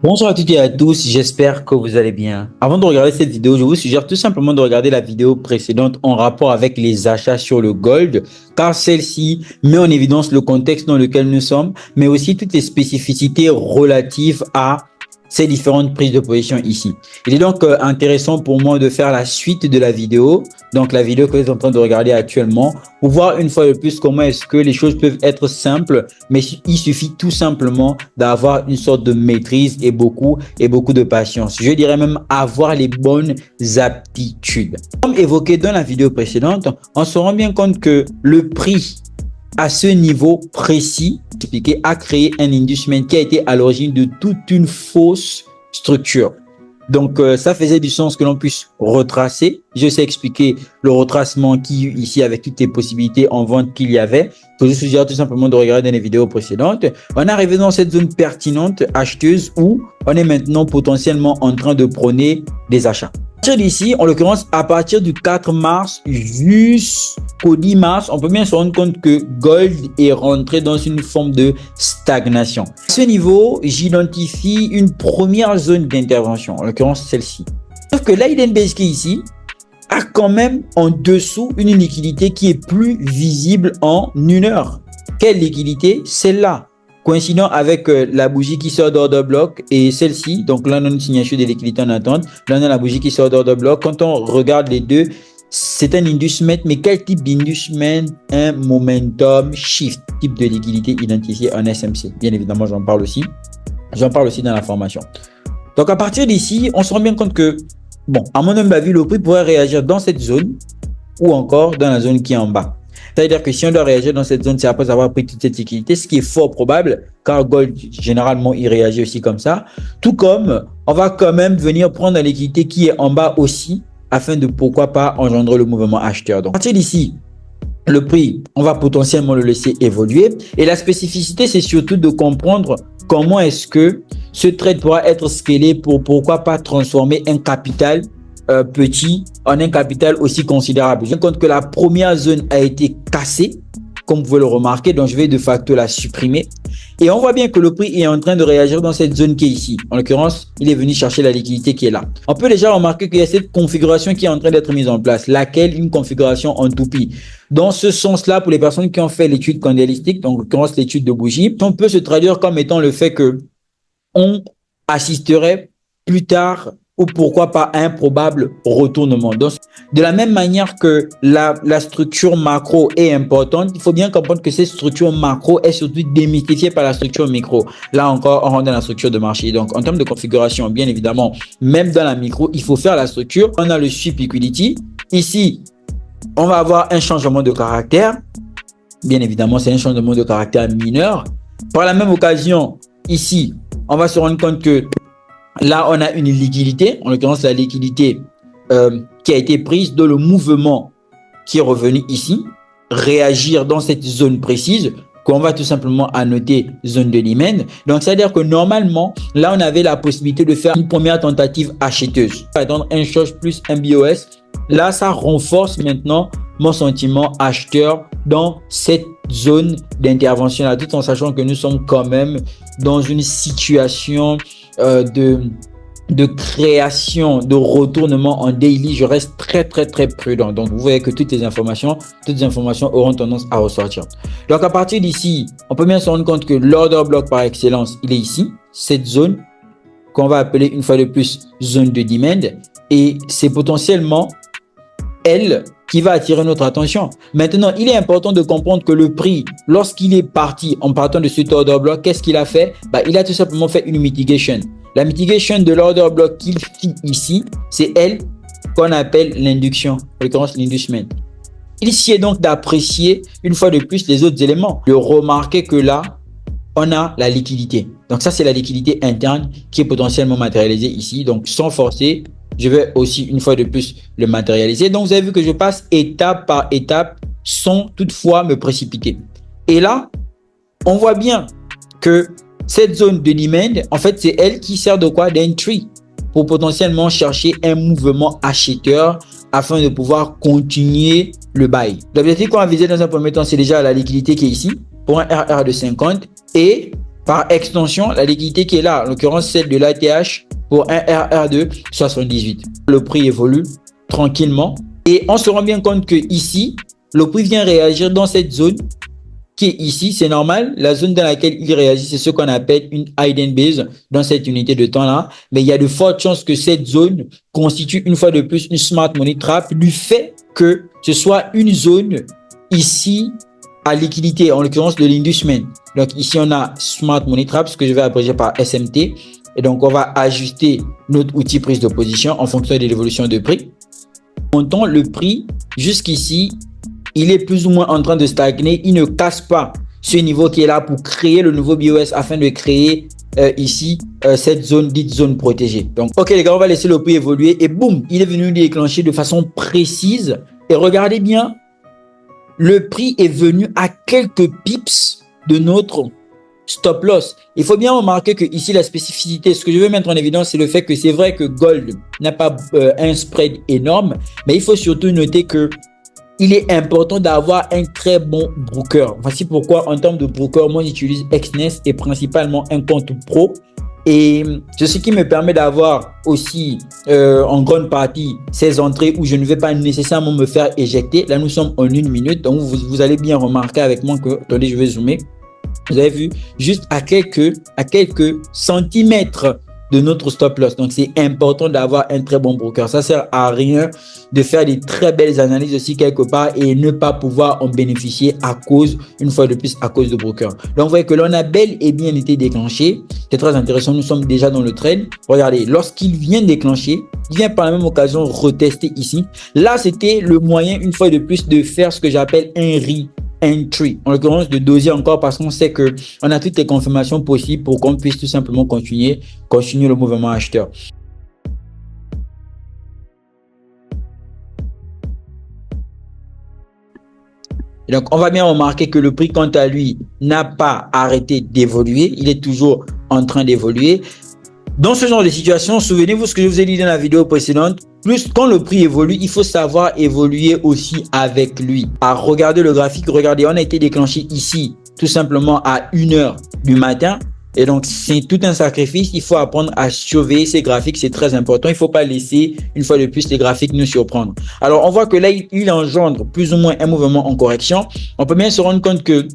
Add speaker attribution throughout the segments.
Speaker 1: Bonjour à toutes et à tous, j'espère que vous allez bien. Avant de regarder cette vidéo, je vous suggère tout simplement de regarder la vidéo précédente en rapport avec les achats sur le gold, car celle-ci met en évidence le contexte dans lequel nous sommes, mais aussi toutes les spécificités relatives à ces différentes prises de position ici. Il est donc intéressant pour moi de faire la suite de la vidéo, donc la vidéo que vous êtes en train de regarder actuellement, pour voir une fois de plus comment est-ce que les choses peuvent être simples, mais il suffit tout simplement d'avoir une sorte de maîtrise et beaucoup de patience. Je dirais même avoir les bonnes aptitudes. Comme évoqué dans la vidéo précédente, on se rend bien compte que le prix à ce niveau précis a créé un inducement qui a été à l'origine de toute une fausse structure. Donc, ça faisait du sens que l'on puisse retracer. Je sais expliquer le retracement qui ici avec toutes les possibilités en vente qu'il y avait. Je vous suggère tout simplement de regarder dans les vidéos précédentes. On est arrivé dans cette zone pertinente acheteuse où on est maintenant potentiellement en train de prôner des achats. À partir d'ici, en l'occurrence, à partir du 4 mars jusqu'au 10 mars, on peut bien se rendre compte que Gold est rentré dans une forme de stagnation. À ce niveau, j'identifie une première zone d'intervention, en l'occurrence celle-ci. Sauf que l'IDNBSK ici a quand même en dessous une liquidité qui est plus visible en une heure. Quelle liquidité? Celle-là. Coïncident avec la bougie qui sort d'order block et celle-ci, donc là on a une signature de liquidité en attente, là on a la bougie qui sort d'order block. Quand on regarde les deux, c'est un inducement, mais quel type d'inducement? Un momentum shift, type de liquidité identifié en SMC. Bien évidemment, j'en parle aussi dans la formation. Donc à partir d'ici, on se rend bien compte que, bon, à mon humble avis, le prix pourrait réagir dans cette zone ou encore dans la zone qui est en bas. C'est-à-dire que si on doit réagir dans cette zone, c'est après avoir pris toute cette liquidité, ce qui est fort probable, car Gold, généralement, il réagit aussi comme ça. Tout comme, on va quand même venir prendre la liquidité qui est en bas aussi, afin de, pourquoi pas, engendrer le mouvement acheteur. Donc, à partir d'ici, le prix, on va potentiellement le laisser évoluer. Et la spécificité, c'est surtout de comprendre comment est-ce que ce trade pourra être scalé pour, pourquoi pas, transformer un capital petit en un capital aussi considérable. Je compte que la première zone a été cassée, comme vous pouvez le remarquer, donc je vais de facto la supprimer. Et on voit bien que le prix est en train de réagir dans cette zone qui est ici. En l'occurrence, il est venu chercher la liquidité qui est là. On peut déjà remarquer qu'il y a cette configuration qui est en train d'être mise en place, laquelle une configuration en toupie. Dans ce sens-là, pour les personnes qui ont fait l'étude candélistique, donc en l'occurrence l'étude de bougie, on peut se traduire comme étant le fait que on assisterait plus tard ou pourquoi pas un probable retournement. Donc, de la même manière que la structure macro est importante, il faut bien comprendre que cette structure macro est surtout démystifiée par la structure micro. Là encore, on rentre dans la structure de marché. Donc, en termes de configuration, bien évidemment, même dans la micro, il faut faire la structure. On a le sweep equity. Ici, on va avoir un changement de caractère. Bien évidemment, c'est un changement de caractère mineur. Par la même occasion, ici, on va se rendre compte que là, on a une liquidité, en l'occurrence la liquidité qui a été prise dans le mouvement qui est revenu ici, réagir dans cette zone précise qu'on va tout simplement annoter zone de Lyman. Donc, c'est-à-dire que normalement, là, on avait la possibilité de faire une première tentative acheteuse. Attendre un short plus un BOS. Là, ça renforce maintenant mon sentiment acheteur dans cette zone d'intervention là, tout en sachant que nous sommes quand même dans une situation de création, de retournement en daily. Je reste très prudent. Donc, vous voyez que toutes les informations auront tendance à ressortir. Donc, à partir d'ici, on peut bien se rendre compte que l'order block par excellence, il est ici, cette zone qu'on va appeler une fois de plus zone de demand. Et c'est potentiellement elle qui va attirer notre attention. Maintenant, il est important de comprendre que le prix, lorsqu'il est parti en partant de cet order block, qu'est-ce qu'il a fait? Il a tout simplement fait une mitigation. La mitigation de l'order block qu'il fit ici, c'est elle qu'on appelle l'induction, en l'occurrence l'inducement. Il s'y est donc d'apprécier une fois de plus les autres éléments, de remarquer que là, on a la liquidité. Donc ça, c'est la liquidité interne qui est potentiellement matérialisée ici. Donc sans forcer, je vais aussi une fois de plus le matérialiser. Donc vous avez vu que je passe étape par étape sans toutefois me précipiter. Et là, on voit bien que cette zone de demand, en fait, c'est elle qui sert de quoi? D'entry pour potentiellement chercher un mouvement acheteur afin de pouvoir continuer le buy. L'objectif qu'on va viser dans un premier temps, c'est déjà la liquidité qui est ici pour un RR de 50 et par extension, la liquidité qui est là, en l'occurrence celle de l'ATH pour un RR2 78. Le prix évolue tranquillement et on se rend bien compte que ici, le prix vient réagir dans cette zone qui est ici, c'est normal. La zone dans laquelle il réagit, c'est ce qu'on appelle une hidden base dans cette unité de temps-là. Mais il y a de fortes chances que cette zone constitue une fois de plus une smart money trap du fait que ce soit une zone ici à liquidité, en l'occurrence de l'inducement. Donc ici, on a smart money trap, ce que je vais abréger par SMT. Et donc, on va ajuster notre outil prise de position en fonction de l'évolution de prix. Montons le prix jusqu'ici. Il est plus ou moins en train de stagner. Il ne casse pas ce niveau qui est là pour créer le nouveau BOS afin de créer ici cette zone dite zone protégée. Donc, ok les gars, on va laisser le prix évoluer et boum, il est venu déclencher de façon précise. Et regardez bien, le prix est venu à quelques pips de notre stop loss. Il faut bien remarquer que ici la spécificité, ce que je veux mettre en évidence, c'est le fait que c'est vrai que Gold n'a pas un spread énorme, mais il faut surtout noter que il est important d'avoir un très bon broker. Voici pourquoi en termes de broker, moi j'utilise Exness et principalement un compte pro. Et c'est ce qui me permet d'avoir aussi en grande partie ces entrées où je ne vais pas nécessairement me faire éjecter. Là nous sommes en 1 minute, donc vous allez bien remarquer avec moi que, attendez je vais zoomer. Vous avez vu juste à quelques centimètres de notre stop loss. Donc, c'est important d'avoir un très bon broker. Ça sert à rien de faire des très belles analyses aussi quelque part et ne pas pouvoir en bénéficier à cause, une fois de plus, à cause de broker. Donc, vous voyez que l'on a bel et bien été déclenché. C'est très intéressant. Nous sommes déjà dans le trade. Regardez, lorsqu'il vient déclencher, il vient par la même occasion retester ici. Là, c'était le moyen, une fois de plus, de faire ce que j'appelle un entry, en l'occurrence de doser encore parce qu'on sait que on a toutes les confirmations possibles pour qu'on puisse tout simplement continuer le mouvement acheteur. Et donc, on va bien remarquer que le prix, quant à lui, n'a pas arrêté d'évoluer. Il est toujours en train d'évoluer. Dans ce genre de situation, souvenez-vous ce que je vous ai dit dans la vidéo précédente. Plus quand le prix évolue, il faut savoir évoluer aussi avec lui. À regarder le graphique, regardez, on a été déclenché ici tout simplement à 1h du matin. Et donc, c'est tout un sacrifice. Il faut apprendre à surveiller ces graphiques. C'est très important. Il ne faut pas laisser, une fois de plus, les graphiques nous surprendre. Alors, on voit que là, il engendre plus ou moins un mouvement en correction. On peut bien se rendre compte que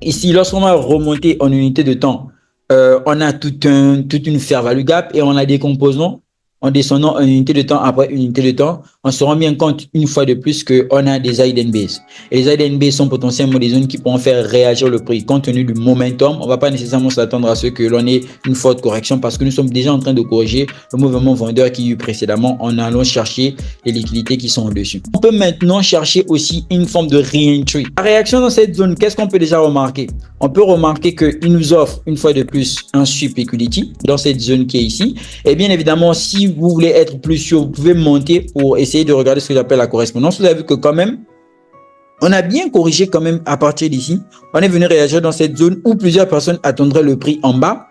Speaker 1: ici, lorsqu'on va remonter en unité de temps, on a toute une fair value gap et on a des composants en descendant une unité de temps après une unité de temps, on se rend bien compte une fois de plus qu'on a des hidden base. Et les hidden base sont potentiellement des zones qui pourront faire réagir le prix. Compte tenu du momentum, on ne va pas nécessairement s'attendre à ce que l'on ait une forte correction parce que nous sommes déjà en train de corriger le mouvement vendeur qui y a eu précédemment en allant chercher les liquidités qui sont au-dessus. On peut maintenant chercher aussi une forme de re-entry. La réaction dans cette zone, qu'est-ce qu'on peut déjà remarquer? On peut remarquer qu'il nous offre une fois de plus un sweep equity dans cette zone qui est ici. Et bien évidemment, si vous voulez être plus sûr, vous pouvez monter pour essayer de regarder ce que j'appelle la correspondance. Vous avez vu que quand même, on a bien corrigé quand même à partir d'ici. On est venu réagir dans cette zone où plusieurs personnes attendraient le prix en bas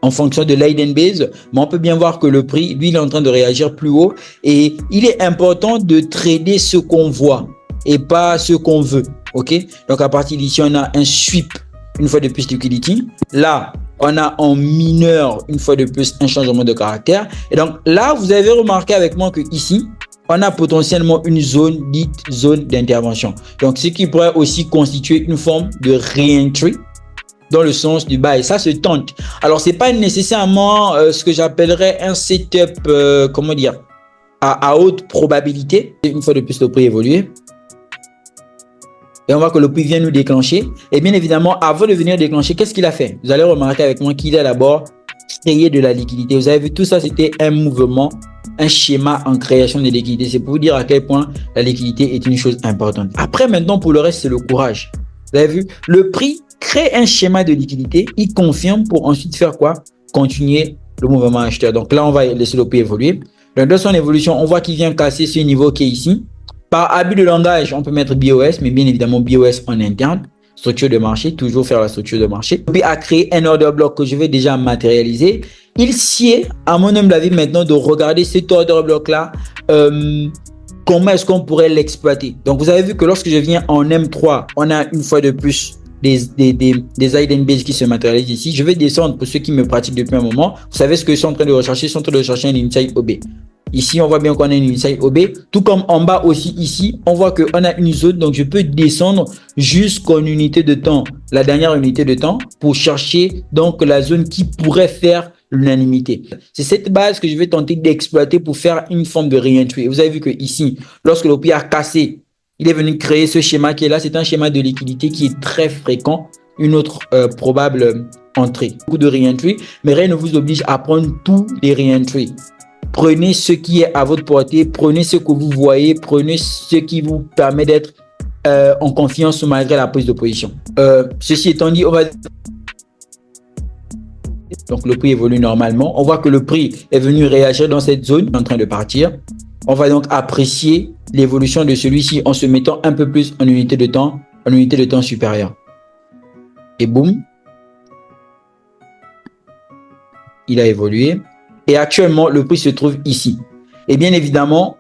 Speaker 1: en fonction de l'hidden base. Mais on peut bien voir que le prix, lui, il est en train de réagir plus haut. Et il est important de trader ce qu'on voit et pas ce qu'on veut. OK? Donc à partir d'ici, on a un sweep une fois de plus liquidity. Là, on a en mineur une fois de plus un changement de caractère. Et donc là, vous avez remarqué avec moi que ici, on a potentiellement une zone dite zone d'intervention. Donc ce qui pourrait aussi constituer une forme de re-entry dans le sens du bas. Et ça se tente. Alors c'est pas nécessairement ce que j'appellerais un setup, comment dire, à haute probabilité. Une fois de plus, le prix évoluer. Et on voit que le prix vient nous déclencher. Et bien évidemment, avant de venir déclencher, qu'est-ce qu'il a fait? Vous allez remarquer avec moi qu'il a d'abord créé de la liquidité. Vous avez vu, tout ça, c'était un mouvement, un schéma en création de liquidité. C'est pour vous dire à quel point la liquidité est une chose importante. Après, maintenant, pour le reste, c'est le courage. Vous avez vu, le prix crée un schéma de liquidité. Il confirme pour ensuite faire quoi? Continuer le mouvement acheteur. Donc là, on va laisser le prix évoluer. Donc, dans son évolution, on voit qu'il vient casser ce niveau qui est ici. Par abus de langage, on peut mettre BOS, mais bien évidemment BOS en interne. Structure de marché, toujours faire la structure de marché. Puis à créer un order block que je vais déjà matérialiser. Il sied, à mon humble avis maintenant, de regarder cet order block là. Comment est-ce qu'on pourrait l'exploiter? Donc vous avez vu que lorsque je viens en M3, on a une fois de plus des hidden base qui se matérialisent ici. Je vais descendre pour ceux qui me pratiquent depuis un moment. Vous savez ce que je suis en train de rechercher? Je suis en train de rechercher un inside OB. Ici, on voit bien qu'on a une inside OB. Tout comme en bas aussi ici, on voit qu'on a une zone. Donc, je peux descendre jusqu'en unité de temps, la dernière unité de temps, pour chercher donc la zone qui pourrait faire l'unanimité. C'est cette base que je vais tenter d'exploiter pour faire une forme de re-entry. Vous avez vu que ici, lorsque le prix a cassé, il est venu créer ce schéma qui est là. C'est un schéma de liquidité qui est très fréquent. Une autre probable entrée. Beaucoup de re-entry, mais rien ne vous oblige à prendre tous les re-entry. Prenez ce qui est à votre portée, prenez ce que vous voyez, prenez ce qui vous permet d'être en confiance malgré la prise de position. Ceci étant dit, on va... Donc le prix évolue normalement. On voit que le prix est venu réagir dans cette zone en train de partir. On va donc apprécier l'évolution de celui-ci en se mettant un peu plus en unité de temps supérieure. Et boum, il a évolué. Et actuellement, le prix se trouve ici. Et bien évidemment,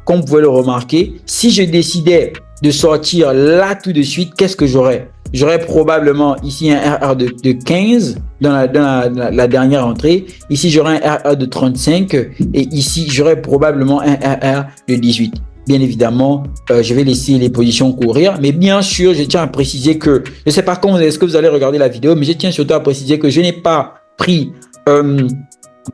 Speaker 1: comme vous pouvez le remarquer, si je décidais de sortir là tout de suite, qu'est-ce que j'aurais? J'aurais probablement ici un RR de 15 dans la dernière entrée. Ici, j'aurais un RR de 35 et ici, j'aurais probablement un RR de 18. Bien évidemment, je vais laisser les positions courir. Mais bien sûr, je tiens à préciser que, je ne sais pas comment est-ce que vous allez regarder la vidéo, mais je tiens surtout à préciser que je n'ai pas pris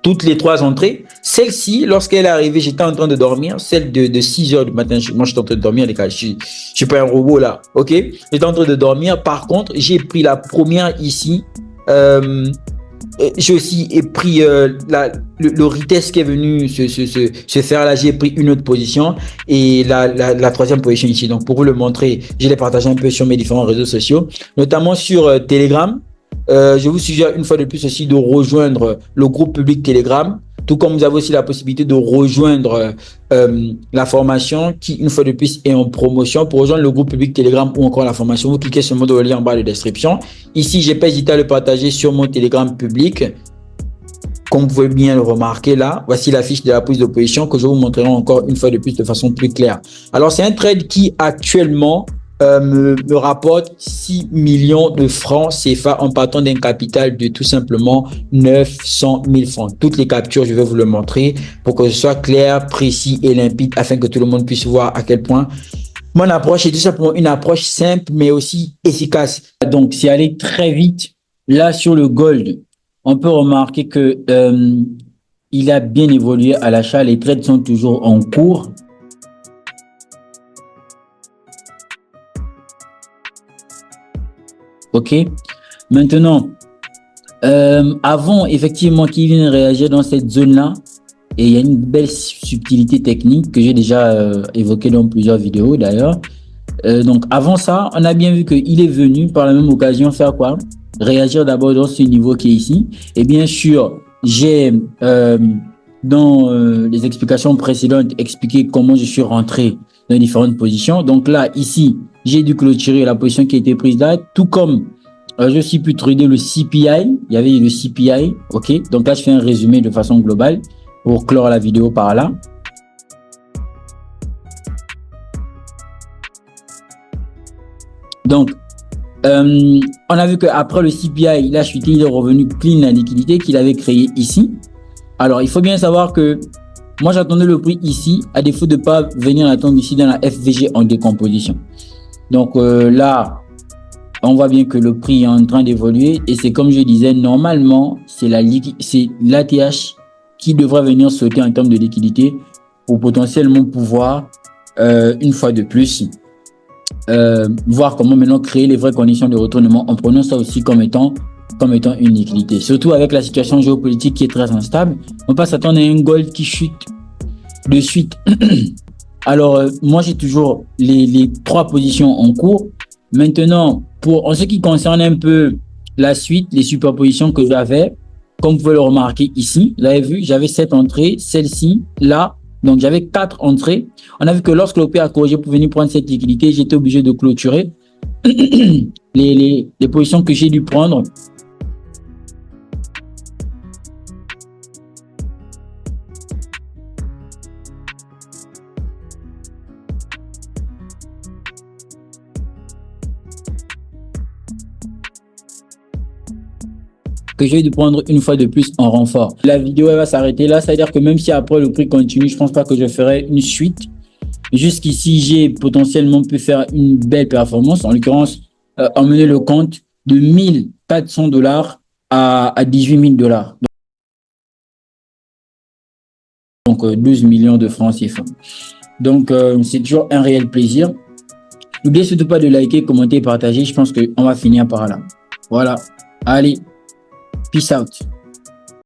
Speaker 1: toutes les 3 entrées. Celle-ci, lorsqu'elle est arrivée, j'étais en train de dormir. Celle de 6 heures du matin, moi, je suis en train de dormir, les gars. Je suis pas un robot, là. OK? J'étais en train de dormir. Par contre, j'ai pris la première ici. J'ai aussi pris le retest qui est venu se faire là. J'ai pris une autre position et la troisième position ici. Donc, pour vous le montrer, je l'ai partagé un peu sur mes différents réseaux sociaux, notamment sur Telegram. Je vous suggère une fois de plus aussi de rejoindre le groupe public Telegram, tout comme vous avez aussi la possibilité de rejoindre la formation qui, une fois de plus, est en promotion. Pour rejoindre le groupe public Telegram ou encore la formation, vous cliquez sur le mot de le lien en bas de description. Ici, je n'ai pas hésité à le partager sur mon Telegram public. Comme vous pouvez bien le remarquer là, voici la fiche de la prise de position que je vous montrerai encore une fois de plus de façon plus claire. Alors, c'est un trade qui actuellement me rapporte 6 millions de francs CFA en partant d'un capital de tout simplement 900 000 francs. Toutes les captures, je vais vous le montrer pour que ce soit clair, précis et limpide afin que tout le monde puisse voir à quel point mon approche est tout simplement une approche simple mais aussi efficace. Donc, c'est aller très vite. Là, sur le gold, on peut remarquer que il a bien évolué à l'achat. Les trades sont toujours en cours. OK. Maintenant, avant effectivement qu'il vienne réagir dans cette zone-là, et il y a une belle subtilité technique que j'ai déjà évoquée dans plusieurs vidéos d'ailleurs. Donc avant ça, on a bien vu qu'il est venu par la même occasion faire quoi? Réagir d'abord dans ce niveau qui est ici. Et bien sûr, j'ai dans les explications précédentes expliqué comment je suis rentré dans différentes positions. Donc là, ici, j'ai dû clôturer la position qui a été prise là, tout comme je suis pu trader le CPI. Il y avait le CPI, OK. Donc là, je fais un résumé de façon globale pour clore la vidéo par là. Donc, on a vu qu'après le CPI, il a chuté, il est revenu clean la liquidité qu'il avait créée ici. Alors, il faut bien savoir que moi, j'attendais le prix ici, à défaut de ne pas venir l'attendre ici dans la FVG en décomposition. Donc là, on voit bien que le prix est en train d'évoluer et c'est comme je disais, normalement, c'est l'ATH qui devrait venir sauter en termes de liquidité pour potentiellement pouvoir, une fois de plus, voir comment maintenant créer les vraies conditions de retournement en prenant ça aussi comme étant une liquidité. Surtout avec la situation géopolitique qui est très instable, on peut s'attendre à un gold qui chute de suite. Alors, moi, j'ai toujours les 3 positions en cours. Maintenant, en ce qui concerne un peu la suite, les superpositions que j'avais, comme vous pouvez le remarquer ici, vous avez vu, j'avais 7 entrées, celle-ci, là, donc j'avais 4 entrées. On a vu que lorsque le prix a corrigé pour venir prendre cette liquidité, j'étais obligé de clôturer les positions que j'ai dû prendre. que je vais de prendre une fois de plus en renfort. La vidéo elle va s'arrêter là, c'est-à-dire que même si après le prix continue, je pense pas que je ferai une suite. Jusqu'ici, j'ai potentiellement pu faire une belle performance, en l'occurrence, emmener le compte de 1400$ à 18 000 $. Donc, 12 millions de francs CFA. Donc, c'est toujours un réel plaisir. N'oubliez surtout pas de liker, commenter, partager. Je pense qu'on va finir par là. Voilà. Allez, peace out.